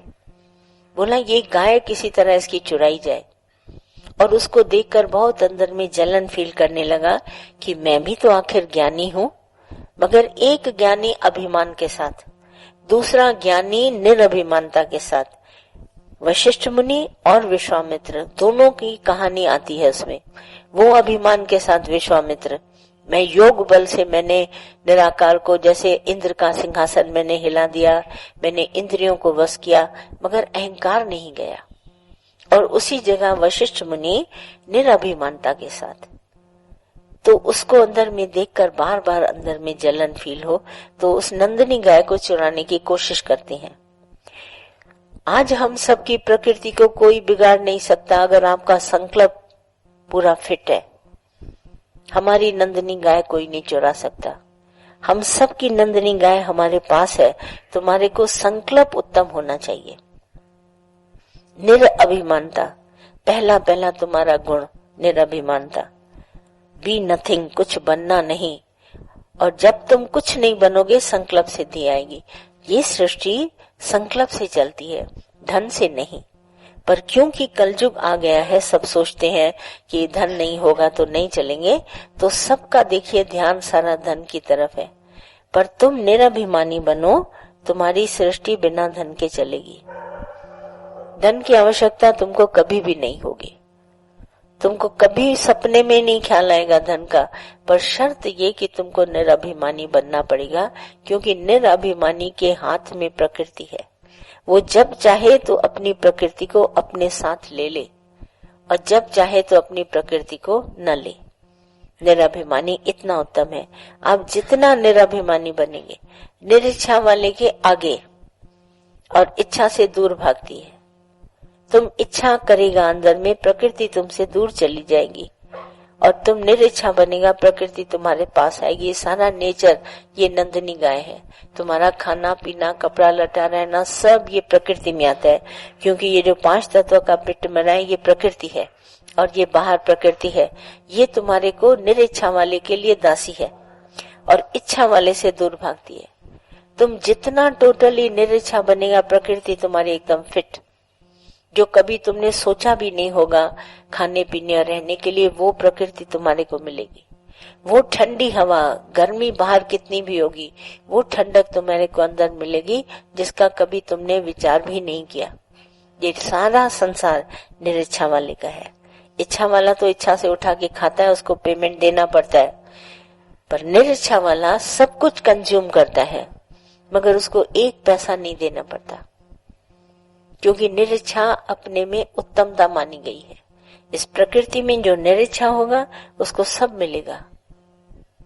बोला ये गाय किसी तरह इसकी चुराई जाए, और उसको देखकर बहुत अंदर में जलन फील करने लगा कि मैं भी तो आखिर ज्ञानी हूं, मगर एक ज्ञानी अभिमान के साथ, दूसरा ज्ञानी निरभिमानता के साथ। वशिष्ठ मुनि और विश्वामित्र दोनों की कहानी आती है उसमें। वो अभिमान के साथ विश्वामित्र, मैं योग बल से मैंने निराकार को, जैसे इंद्र का सिंहासन मैंने हिला दिया, मैंने इंद्रियों को वश किया, मगर अहंकार नहीं गया। और उसी जगह वशिष्ठ मुनि निरभिमानता के साथ। तो उसको अंदर में देखकर बार बार अंदर में जलन फील हो, तो उस नंदिनी गाय को चुराने की कोशिश करते हैं। आज हम सबकी प्रकृति को कोई बिगाड़ नहीं सकता अगर आपका संकल्प पूरा फिट है। हमारी नंदिनी गाय कोई नहीं चुरा सकता। हम सबकी नंदिनी गाय हमारे पास है। तुम्हारे को संकल्प उत्तम होना चाहिए। निरअभिमानता, पहला तुम्हारा गुण निरअभिमानता। बी नथिंग, कुछ बनना नहीं। और जब तुम कुछ नहीं बनोगे संकल्प सिद्धि आएगी। ये सृष्टि संकल्प से चलती है, धन से नहीं। पर क्योंकि कलयुग आ गया है, सब सोचते हैं कि धन नहीं होगा तो नहीं चलेंगे, तो सबका देखिए ध्यान सारा धन की तरफ है। पर तुम निरभिमानी बनो, तुम्हारी सृष्टि बिना धन के चलेगी। धन की आवश्यकता तुमको कभी भी नहीं होगी, तुमको कभी सपने में नहीं ख्याल आएगा धन का। पर शर्त ये कि तुमको निरभिमानी बनना पड़ेगा, क्योंकि निरभिमानी के हाथ में प्रकृति है। वो जब चाहे तो अपनी प्रकृति को अपने साथ ले ले, और जब चाहे तो अपनी प्रकृति को न ले। निरभिमानी इतना उत्तम है। आप जितना निरभिमानी बनेंगे, निरिच्छा वाले के आगे, और इच्छा से दूर भागती है। तुम इच्छा करेगा अंदर में, प्रकृति तुमसे दूर चली जाएगी, और तुम निरिच्छा बनेगा, प्रकृति तुम्हारे पास आएगी। ये सारा नेचर ये नंदिनी गाय है। तुम्हारा खाना पीना, कपड़ा लटा रहना, सब ये प्रकृति में आता है। क्योंकि ये जो 5 तत्व का पिट्ट मना है, ये प्रकृति है, और ये बाहर प्रकृति है। ये तुम्हारे को निरिच्छा वाले के लिए दासी है, और इच्छा वाले से दूर भागती है। तुम जितना टोटली निरिच्छा बनेगा, प्रकृति तुम्हारी एकदम फिट, जो कभी तुमने सोचा भी नहीं होगा खाने पीने और रहने के लिए, वो प्रकृति तुम्हारे को मिलेगी। वो ठंडी हवा, गर्मी बाहर कितनी भी होगी, वो ठंडक तुम्हारे को अंदर मिलेगी, जिसका कभी तुमने विचार भी नहीं किया। ये सारा संसार निरिच्छा वाले का है। इच्छा वाला तो इच्छा से उठा के खाता है, उसको पेमेंट देना पड़ता है। पर निरिच्छा वाला सब कुछ कंज्यूम करता है, मगर उसको 1 पैसा नहीं देना पड़ता, क्योंकि निरिच्छा अपने में उत्तमता मानी गई है। इस प्रकृति में जो निरिच्छा होगा उसको सब मिलेगा।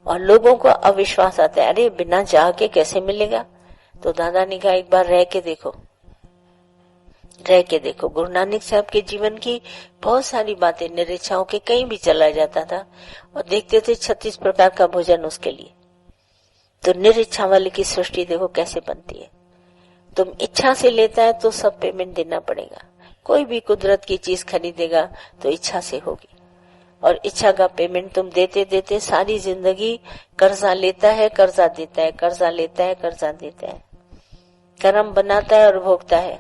और लोगों को अविश्वास आता है, अरे बिना चाह के कैसे मिलेगा? तो दादा ने कहा एक बार रह के देखो। रह के देखो। गुरु नानक साहब के जीवन की बहुत सारी बातें, निरीक्षाओं के कहीं भी चला जाता था और देखते थे 36 प्रकार का भोजन उसके लिए। तो निरीक्षा वाले की सृष्टि देखो कैसे बनती है। तुम इच्छा से लेता है तो सब पेमेंट देना पड़ेगा। कोई भी कुदरत की चीज खरीदेगा तो इच्छा से होगी, और इच्छा का पेमेंट तुम देते देते सारी जिंदगी कर्जा लेता है, कर्जा देता है, कर्जा लेता है, कर्जा देता है। कर्म बनाता है और भोगता है,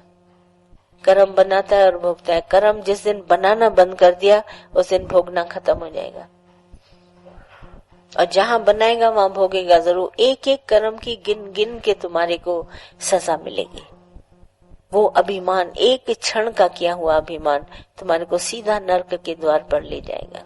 कर्म बनाता है और भोगता है। कर्म जिस दिन बनाना बंद कर दिया उस दिन भोगना खत्म हो जाएगा, और जहां बनाएगा वहां भोगेगा जरूर। एक एक कर्म की गिन गिन के तुम्हारे को सजा मिलेगी। वो अभिमान, एक क्षण का किया हुआ अभिमान तुम्हारे को सीधा नरक के द्वार पर ले जाएगा।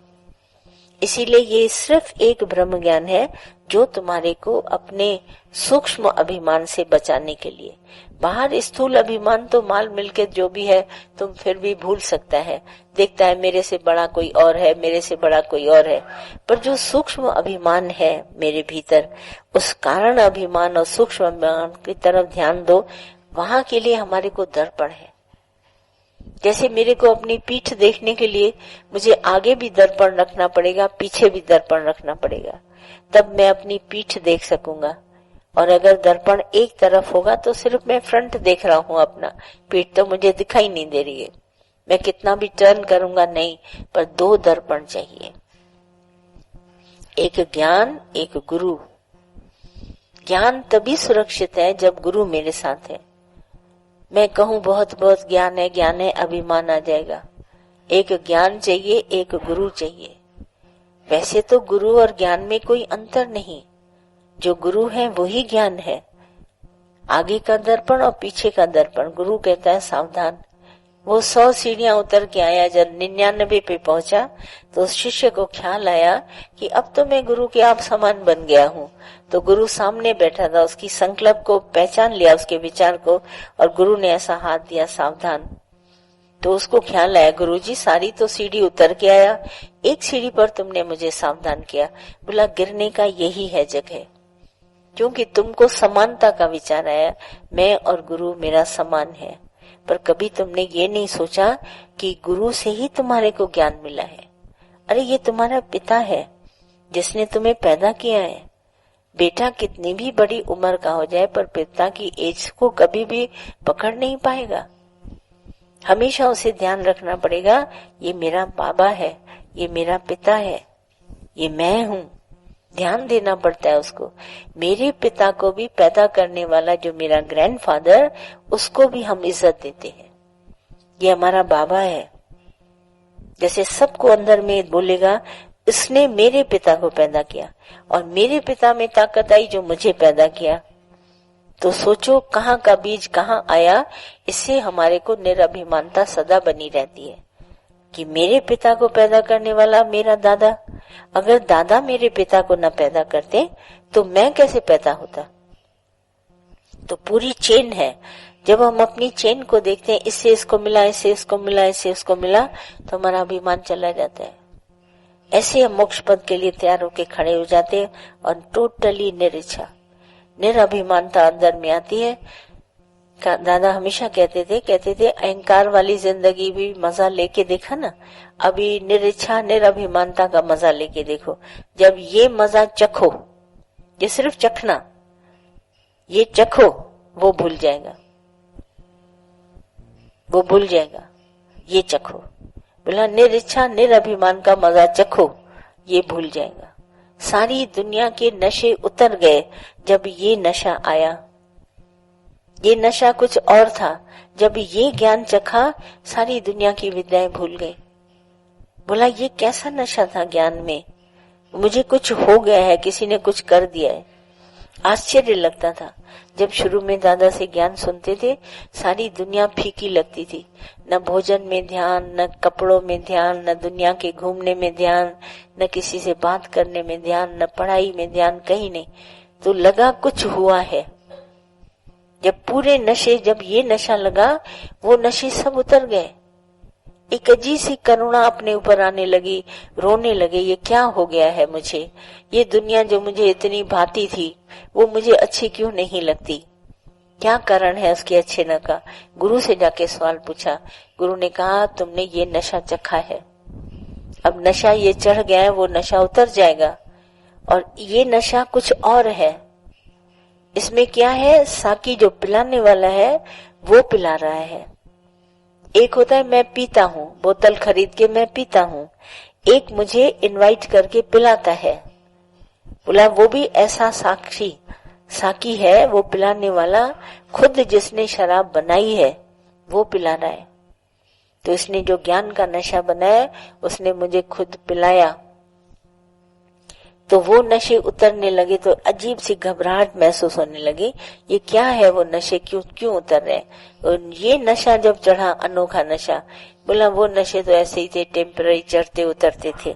इसीलिए ये सिर्फ एक ब्रह्म ज्ञान है जो तुम्हारे को अपने सूक्ष्म अभिमान से बचाने के लिए। बाहर स्थूल अभिमान तो माल मिलके जो भी है तुम फिर भी भूल सकता है, देखता है मेरे से बड़ा कोई और है, मेरे से बड़ा कोई और है। पर जो सूक्ष्म अभिमान है मेरे भीतर, उस कारण अभिमान और सूक्ष्म अभिमान की तरफ ध्यान दो। वहां के लिए हमारे को दर्पण है। जैसे मेरे को अपनी पीठ देखने के लिए मुझे आगे भी दर्पण रखना पड़ेगा, पीछे भी दर्पण रखना पड़ेगा, तब मैं अपनी पीठ देख सकूंगा। और अगर दर्पण एक तरफ होगा तो सिर्फ मैं फ्रंट देख रहा हूँ अपना, पीठ तो मुझे दिखाई नहीं दे रही है। मैं कितना भी टर्न करूंगा नहीं, पर दो दर्पण चाहिए, एक ज्ञान, एक गुरु। ज्ञान तभी सुरक्षित है जब गुरु मेरे साथ है। मैं कहूँ बहुत बहुत ज्ञान है, ज्ञान है, अभिमान आ जाएगा। एक ज्ञान चाहिए, एक गुरु चाहिए। वैसे तो गुरु और ज्ञान में कोई अंतर नहीं, जो गुरु है वही ज्ञान है। आगे का दर्पण और पीछे का दर्पण। गुरु कहता है सावधान। वो 100 सीढ़ियां उतर के आया, जब 99 पे पहुंचा तो उस शिष्य को ख्याल आया कि अब तो मैं गुरु के आप समान बन गया हूँ। तो गुरु सामने बैठा था, उसकी संकल्प को पहचान लिया, उसके विचार को, और गुरु ने ऐसा हाथ दिया सावधान। तो उसको ख्याल आया, गुरुजी सारी तो सीढ़ी उतर के आया, एक सीढ़ी पर तुमने मुझे सावधान किया। बोला गिरने का यही है जगह, क्योंकि तुमको समानता का विचार आया, मैं और गुरु मेरा समान है। पर कभी तुमने ये नहीं सोचा कि गुरु से ही तुम्हारे को ज्ञान मिला है। अरे ये तुम्हारा पिता है जिसने तुम्हें पैदा किया है। बेटा कितनी भी बड़ी उम्र का हो जाए पर पिता की एज को कभी भी पकड़ नहीं पाएगा। हमेशा उसे ध्यान रखना पड़ेगा, ये मेरा बाबा है, ये मेरा पिता है, ये मैं हूँ। ध्यान देना पड़ता है उसको। मेरे पिता को भी पैदा करने वाला जो मेरा ग्रैंडफादर, उसको भी हम इज्जत देते हैं, ये हमारा बाबा है। जैसे सबको अंदर में बोलेगा इसने मेरे पिता को पैदा किया, और मेरे पिता में ताकत आई जो मुझे पैदा किया। तो सोचो कहाँ का बीज कहाँ आया। इससे हमारे को निराभिमानता सदा बनी रहती है कि मेरे पिता को पैदा करने वाला मेरा दादा। अगर दादा मेरे पिता को न पैदा करते तो मैं कैसे पैदा होता। तो पूरी चेन है। जब हम अपनी चेन को देखते हैं, इससे इसको मिला, इससे इसको मिला, इससे इसको मिला, तो हमारा अभिमान चला जाता है। ऐसे हम मोक्ष पद के लिए तैयार होके खड़े हो जाते हैं और टोटली निरिच्छा, निराभिमानता अंदर में आती है। दादा हमेशा कहते थे अहंकार वाली जिंदगी भी मजा लेके देखा ना, अभी निरिच्छा निराभिमानता का मजा लेके देखो। जब ये मजा चखो, ये सिर्फ चखना, ये चखो, वो भूल जाएगा, वो भूल जाएगा। ये चखो, बोला निरिच्छा निराभिमान का मजा चखो, ये भूल जाएगा। सारी दुनिया के नशे उतर गए जब ये नशा आया। ये नशा कुछ और था, जब ये ज्ञान चखा सारी दुनिया की विद्याएं भूल गई। बोला ये कैसा नशा था ज्ञान में, मुझे कुछ हो गया है, किसी ने कुछ कर दिया है। आश्चर्य लगता था जब शुरू में दादा से ज्ञान सुनते थे। सारी दुनिया फीकी लगती थी, न भोजन में ध्यान, न कपड़ों में ध्यान, न दुनिया के घूमने में ध्यान, न किसी से बात करने में ध्यान, न पढ़ाई में ध्यान, कहीं नहीं। तो लगा कुछ हुआ है। जब पूरे नशे, जब ये नशा लगा, वो नशे सब उतर गए। एक अजीब सी करुणा अपने ऊपर आने लगी, रोने लगे, ये क्या हो गया है मुझे। ये दुनिया जो मुझे इतनी भाती थी वो मुझे अच्छी क्यों नहीं लगती। क्या कारण है उसके अच्छे न का? गुरु से जाके सवाल पूछा। गुरु ने कहा तुमने ये नशा चखा है, अब नशा ये चढ़ गया है, वो नशा उतर जाएगा, और ये नशा कुछ और है। इसमें क्या है, साकी जो पिलाने वाला है वो पिला रहा है। एक होता है मैं पीता हूँ, बोतल खरीद के मैं पीता हूँ, एक मुझे इनवाइट करके पिलाता है। बोला वो भी ऐसा साकी है, वो पिलाने वाला खुद जिसने शराब बनाई है वो पिला रहा है। तो इसने जो ज्ञान का नशा बनाया उसने मुझे खुद पिलाया। तो वो नशे उतरने लगे तो अजीब सी घबराहट महसूस होने लगी। ये क्या है, वो नशे क्यों उतर रहे? और ये नशा जब चढ़ा, अनोखा नशा, बोला वो नशे तो ऐसे ही थे, टेम्पररी चढ़ते उतरते थे,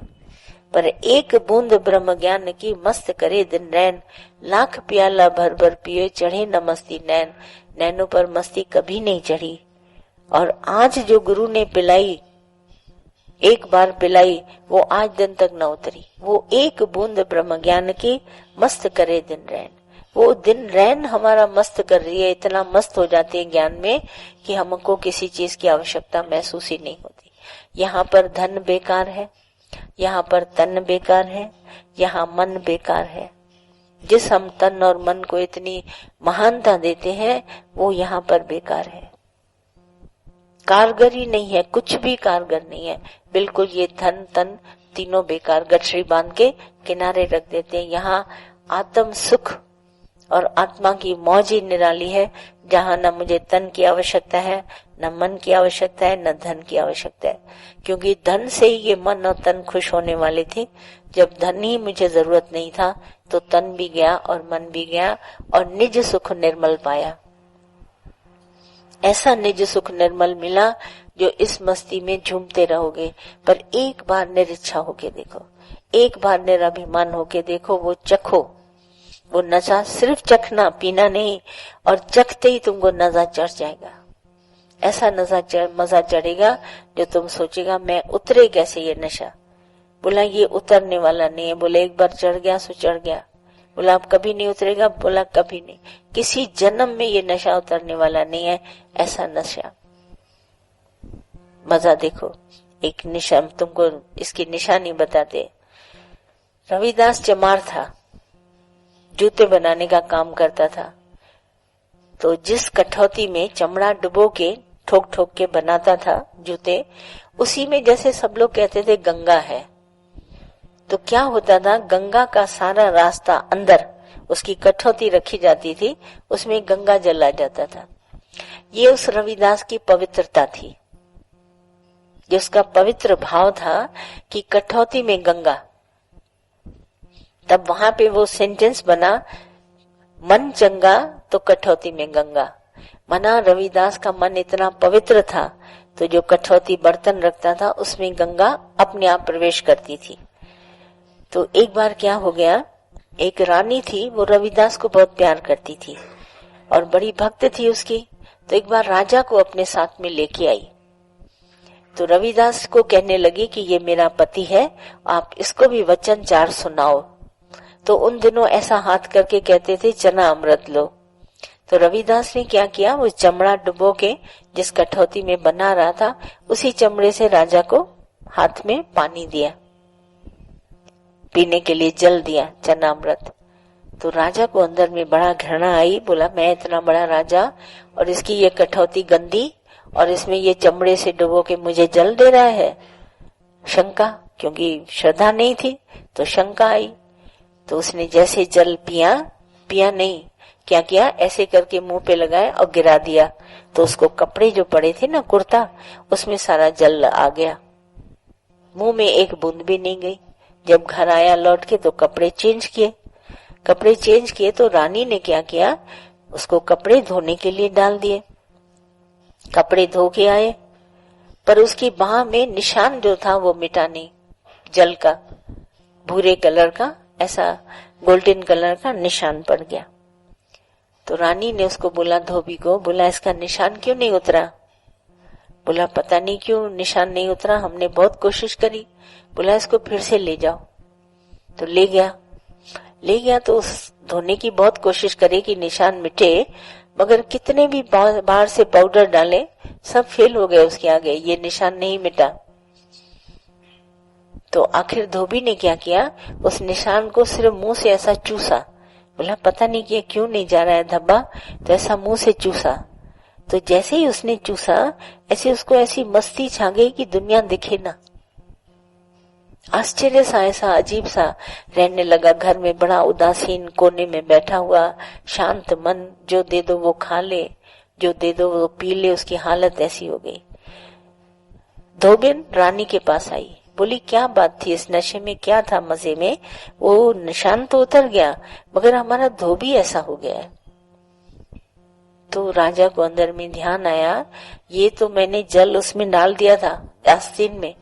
पर एक बूंद ब्रह्म ज्ञान की मस्त करे दिन रैन, लाख प्याला भर भर पिए चढ़े न मस्ती नैन। नैनों पर मस्ती कभी नहीं चढ़ी। और आज जो गुरु ने पिलाई, एक बार पिलाई, वो आज दिन तक न उतरी। वो एक बूंद ब्रह्म ज्ञान की मस्त करे दिन रैन, वो दिन रैन हमारा मस्त कर रही है। इतना मस्त हो जाते हैं ज्ञान में कि हमको किसी चीज की आवश्यकता महसूस ही नहीं होती। यहाँ पर धन बेकार है, यहाँ पर तन बेकार है, यहाँ मन बेकार है। जिस हम तन और मन को इतनी महानता देते हैं वो यहाँ पर बेकार है, कारगर ही नहीं है, कुछ भी कारगर नहीं है। बिल्कुल ये धन तन तीनों बेकार, गठरी बांध के किनारे रख देते हैं। यहाँ आत्म सुख और आत्मा की मौज ही निराली है, जहाँ न मुझे तन की आवश्यकता है, न मन की आवश्यकता है, न धन की आवश्यकता है। क्योंकि धन से ही ये मन और तन खुश होने वाले थे। जब धन ही मुझे जरूरत नहीं था तो तन भी गया और मन भी गया, और निज सुख निर्मल पाया। ऐसा निज सुख निर्मल मिला जो इस मस्ती में झूमते रहोगे। पर एक बार निरीक्षा होके देखो, एक बार निराभिमान होके देखो, वो चखो। वो नशा सिर्फ चखना, पीना नहीं, और चखते ही तुमको नशा चढ़ जाएगा। ऐसा मजा चढ़ेगा जो तुम सोचेगा मैं उतरे कैसे ये नशा। बोला ये उतरने वाला नहीं है। बोले एक बार चढ़ गया सो चढ़ गया। बोला अब कभी नहीं उतरेगा। बोला कभी नहीं, किसी जन्म में ये नशा उतरने वाला नहीं है। ऐसा नशा, मजा देखो। एक निशा तुमको इसकी निशानी बताते। रविदास चमार था, जूते बनाने का काम करता था। तो जिस कठौती में चमड़ा डुबो के ठोक ठोक के बनाता था जूते, उसी में जैसे सब लोग कहते थे गंगा है। तो क्या होता था, गंगा का सारा रास्ता अंदर उसकी कठौती रखी जाती थी, उसमें गंगा जल आ जाता था। ये उस रविदास की पवित्रता थी, जिसका पवित्र भाव था कि कठौती में गंगा। तब वहां पे वो सेंटेंस बना, मन चंगा तो कठौती में गंगा। मना रविदास का मन इतना पवित्र था, तो जो कठौती बर्तन रखता था उसमें गंगा अपने आप प्रवेश करती थी। तो एक बार क्या हो गया, एक रानी थी, वो रविदास को बहुत प्यार करती थी और बड़ी भक्त थी उसकी। तो एक बार राजा को अपने साथ में लेके आई। तो रविदास को कहने लगी कि ये मेरा पति है, आप इसको भी वचन 4 सुनाओ। तो उन दिनों ऐसा हाथ करके कहते थे चना अमृत लो। तो रविदास ने क्या किया, वो चमड़ा डुबो के जिस कठौती में बना रहा था, उसी चमड़े से राजा को हाथ में पानी दिया, पीने के लिए जल दिया, चना अमृत। तो राजा को अंदर में बड़ा घृणा आई। बोला मैं इतना बड़ा राजा और इसकी ये कठौती गंदी, और इसमें ये चमड़े से डुबो के मुझे जल दे रहा है। शंका, क्योंकि श्रद्धा नहीं थी तो शंका आई। तो उसने जैसे जल पिया नहीं, क्या किया, ऐसे करके मुंह पे लगाया और गिरा दिया। तो उसको कपड़े जो पड़े थे ना, कुर्ता, उसमें सारा जल आ गया, मुंह में एक बूंद भी नहीं गई। जब घर आया लौट के तो कपड़े चेंज किए तो रानी ने क्या किया, उसको कपड़े धोने के लिए डाल दिए। कपड़े धो के आए, पर उसकी बाह में निशान जो था वो मिटा नहीं, जल का, भूरे कलर का, ऐसा गोल्डन कलर का निशान पड़ गया। तो रानी ने उसको बोला, धोबी को बोला इसका निशान क्यों नहीं उतरा। बोला पता नहीं क्यों निशान नहीं उतरा, हमने बहुत कोशिश करी। बोला इसको फिर से ले जाओ। तो ले गया तो उस धोने की बहुत कोशिश करे कि निशान मिटे, मगर कितने भी बाहर से पाउडर डाले सब फेल हो गए उसके आगे, ये निशान नहीं मिटा। तो आखिर धोबी ने क्या किया, उस निशान को सिर्फ मुंह से ऐसा चूसा। बोला पता नहीं कि क्यों नहीं जा रहा है धब्बा, तो ऐसा मुंह से चूसा। तो जैसे ही उसने चूसा, ऐसे उसको ऐसी मस्ती छा गई कि दुनिया दिखे ना। आश्चर्य सा, ऐसा अजीब सा रहने लगा। घर में बड़ा उदासीन कोने में बैठा हुआ, शांत मन, जो दे दो वो खा ले, जो दे दो वो पी ले, उसकी हालत ऐसी हो गई। धोबिन रानी के पास आई, बोली क्या बात थी, इस नशे में क्या था, मजे में वो निशान तो उतर गया मगर हमारा धोबी ऐसा हो गया है। तो राजा को अंदर में ध्यान आया, ये तो मैंने जल उसमें डाल दिया था आस्तीन में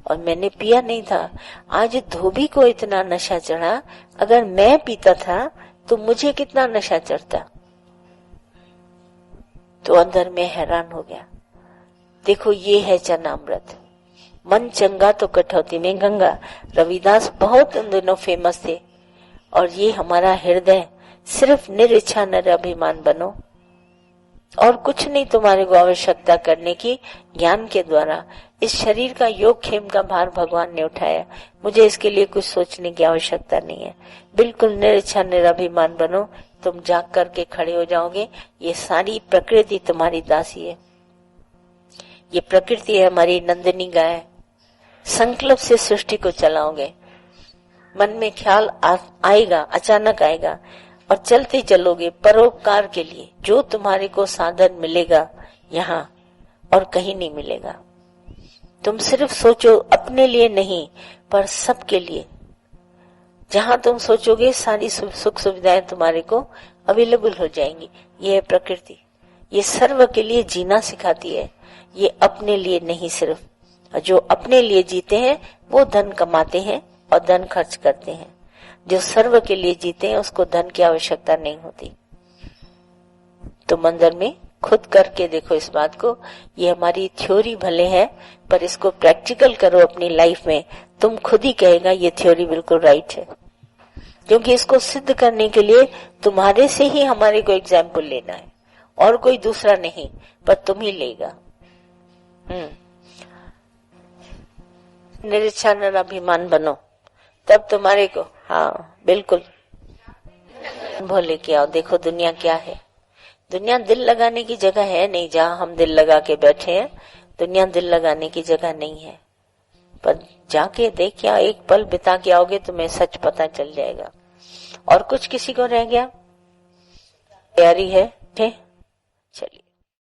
और मैंने पिया नहीं था। आज धोबी को इतना नशा चढ़ा, अगर मैं पीता था तो मुझे कितना नशा चढ़ता। तो अंदर में हैरान हो गया। देखो ये है चरणामृत। मन चंगा तो कटौती में गंगा, रविदास बहुत उन दिनों फेमस थे। और ये हमारा हृदय, सिर्फ निरिच्छा निराभिमान बनो और कुछ नहीं तुम्हारे को आवश्यकता करने की। ज्ञान के द्वारा इस शरीर का योग खेम का भार भगवान ने उठाया, मुझे इसके लिए कुछ सोचने की आवश्यकता नहीं है। बिल्कुल निरिच्छा निराभिमान बनो, तुम जाग करके खड़े हो जाओगे। ये सारी प्रकृति तुम्हारी दासी है, ये प्रकृति है हमारी नंदिनी गाय। संकल्प से सृष्टि को चलाओगे, मन में ख्याल आएगा, अचानक आएगा और चलते चलोगे परोपकार के लिए। जो तुम्हारे को साधन मिलेगा यहाँ और कहीं नहीं मिलेगा। तुम सिर्फ सोचो अपने लिए नहीं पर सबके लिए। जहां तुम सोचोगे सारी सुख सुविधाएं तुम्हारे को अवेलेबल हो जाएंगी। ये है प्रकृति, ये सर्व के लिए जीना सिखाती है, ये अपने लिए नहीं सिर्फ। जो अपने लिए जीते हैं वो धन कमाते हैं और धन खर्च करते हैं। जो सर्व के लिए जीते हैं उसको धन की आवश्यकता नहीं होती। तो मंदिर में खुद करके देखो इस बात को। ये हमारी थ्योरी भले है पर इसको प्रैक्टिकल करो अपनी लाइफ में, तुम खुद ही कहेगा ये थ्योरी बिल्कुल राइट है। क्योंकि इसको सिद्ध करने के लिए तुम्हारे से ही हमारे को एग्जाम्पल लेना है और कोई दूसरा नहीं, पर तुम ही लेगा। निरिच्छा निराभिमान बनो, तब तुम्हारे को, हाँ बिल्कुल भोले के आओ। देखो दुनिया क्या है, दुनिया दिल लगाने की जगह है नहीं। जहाँ हम दिल लगा के बैठे हैं, दुनिया दिल लगाने की जगह नहीं है। पर जाके देख या एक पल बिता के आओगे तुम्हें सच पता चल जाएगा। और कुछ किसी को रह गया? तैयारी है? चलिए।